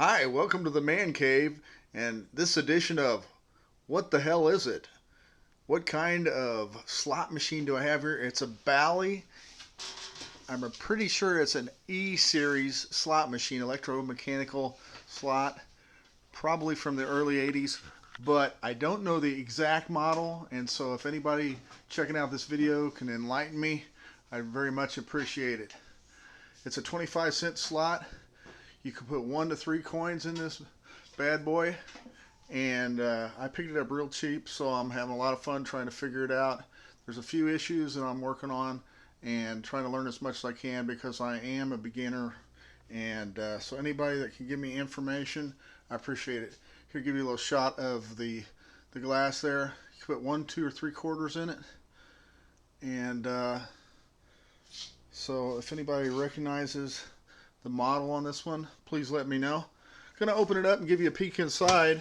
Hi, welcome to the Man Cave and this edition of What the Hell Is It? What kind of slot machine do I have here? It's a Bally. I'm pretty sure it's an E series slot machine, electromechanical slot, probably from the early 80s, but I don't know the exact model, and so if anybody checking out this video can enlighten me, I very much appreciate it. It's a 25-cent slot. You can put 1 to 3 coins in this bad boy, and I picked it up real cheap, so I'm having a lot of fun trying to figure it out. There's a few issues that I'm working on and trying to learn as much as I can because I am a beginner, and so anybody that can give me information, I appreciate it. Here, give you a little shot of the glass there. You can put 1, 2, or 3 quarters in it, and so if anybody recognizes the model on this one, please let me know. I'm going to open it up and give you a peek inside.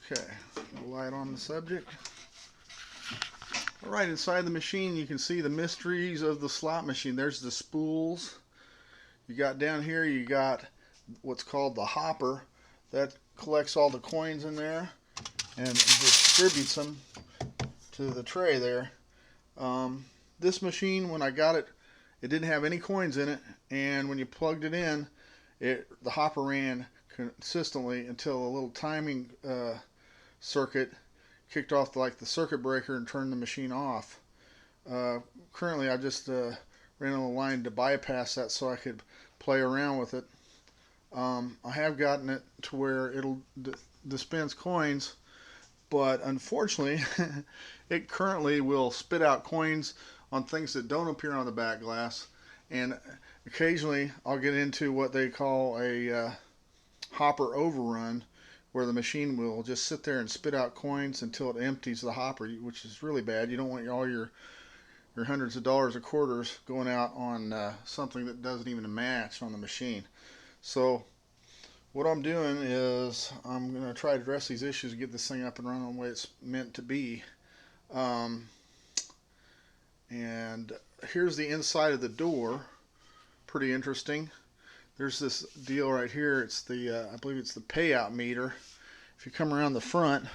Okay, light on the subject. Alright, inside the machine you can see the mysteries of the slot machine. There's the spools. You got down here, you got what's called the hopper. That collects all the coins in there and distributes them to the tray there. This machine, when I got it, it didn't have any coins in it, and when you plugged it in, the hopper ran consistently until a little timing circuit kicked off the circuit breaker and turned the machine off. Currently, I just ran on a line to bypass that so I could play around with it. I have gotten it to where it'll dispense coins, but unfortunately, it currently will spit out coins on things that don't appear on the back glass, and occasionally I'll get into what they call a hopper overrun, where the machine will just sit there and spit out coins until it empties the hopper, which is really bad. You don't want all your hundreds of dollars of quarters going out on something that doesn't even match on the machine. So what I'm doing is I'm going to try to address these issues and get this thing up and running the way it's meant to be. And here's the inside of the door. Pretty interesting. There's this deal right here. It's the I believe it's the payout meter. If you come around the front,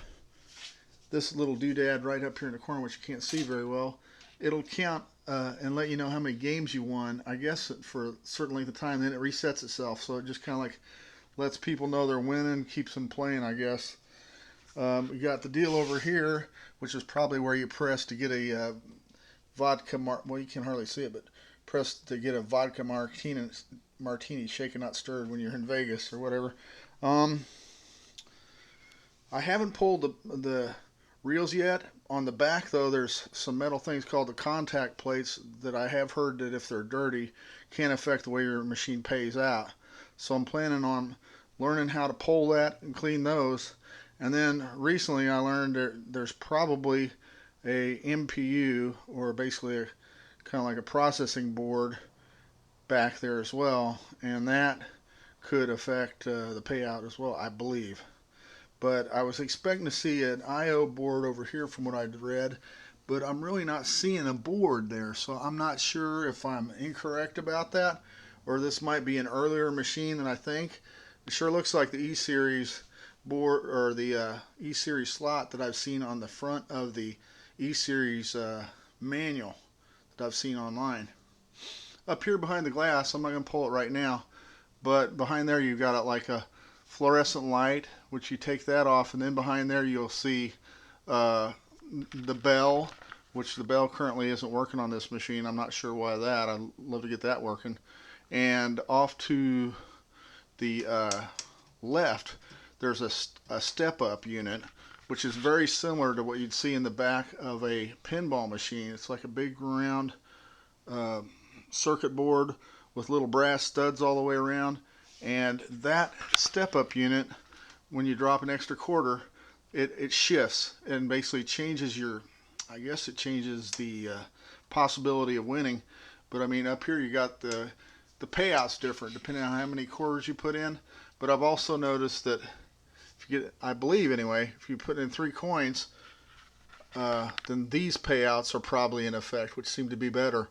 this little doodad right up here in the corner, which you can't see very well, it'll count and let you know how many games you won, I guess, for a certain length of time. Then it resets itself, so it just kind of like lets people know they're winning, keeps them playing, I guess. We got the deal over here, which is probably where you press to get a vodka well, you can hardly see it, but press to get a vodka martini shaken not stirred when you're in Vegas or whatever. I haven't pulled the reels yet. On the back, though, there's some metal things called the contact plates that I have heard that if they're dirty can affect the way your machine pays out. So I'm planning on learning how to pull that and clean those. And then recently I learned there's probably a MPU, or basically kind of like a processing board back there as well, and that could affect the payout as well, I believe. But I was expecting to see an I/O board over here from what I'd read, but I'm really not seeing a board there, so I'm not sure if I'm incorrect about that, or this might be an earlier machine than I think. It sure looks like the E-Series board, or the E-Series slot that I've seen on the front of the E-Series manual that I've seen online. Up here behind the glass, I'm not going to pull it right now, but behind there you've got like a fluorescent light, which you take that off, and then behind there you'll see the bell, which the bell currently isn't working on this machine. I'm not sure why that. I'd love to get that working. And off to the left, there's a step-up unit, which is very similar to what you'd see in the back of a pinball machine. It's like a big round circuit board with little brass studs all the way around, and that step-up unit, when you drop an extra quarter, it shifts and basically changes I guess it changes the possibility of winning. But I mean, up here you got the payouts different depending on how many quarters you put in. But I've also noticed that if you get, I believe anyway, if you put in 3 coins, then these payouts are probably in effect, which seem to be better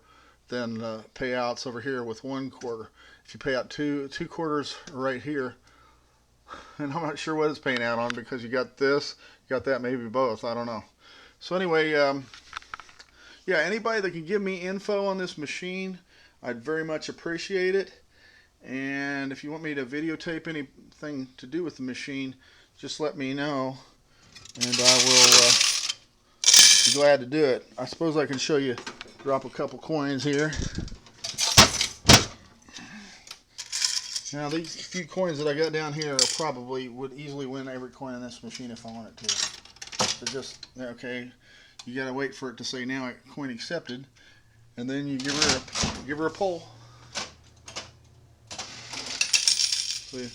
than payouts over here with 1/4. If you pay out two quarters right here, and I'm not sure what it's paying out on because you got this, you got that, maybe both. I don't know. So anyway, yeah, anybody that can give me info on this machine, I'd very much appreciate it. And if you want me to videotape anything to do with the machine, just let me know, and I will be glad to do it. I suppose I can show you, drop a couple coins here. Now these few coins that I got down here probably would easily win every coin in this machine if I wanted to. But just, okay, you gotta wait for it to say now coin accepted, and then you give her a pull. See,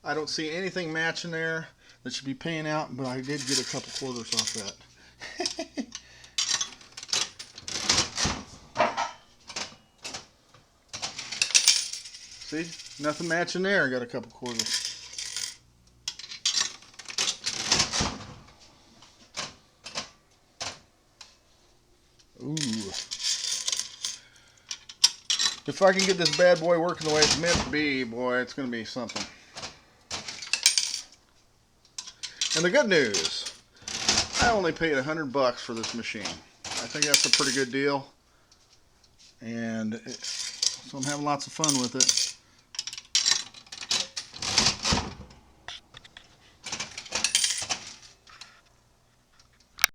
I don't see anything matching there that should be paying out, but I did get a couple quarters off that. See, nothing matching there. I got a couple quarters. Ooh. If I can get this bad boy working the way it's meant to be, boy, it's going to be something. And the good news, I only paid $100 for this machine. I think that's a pretty good deal. And so I'm having lots of fun with it.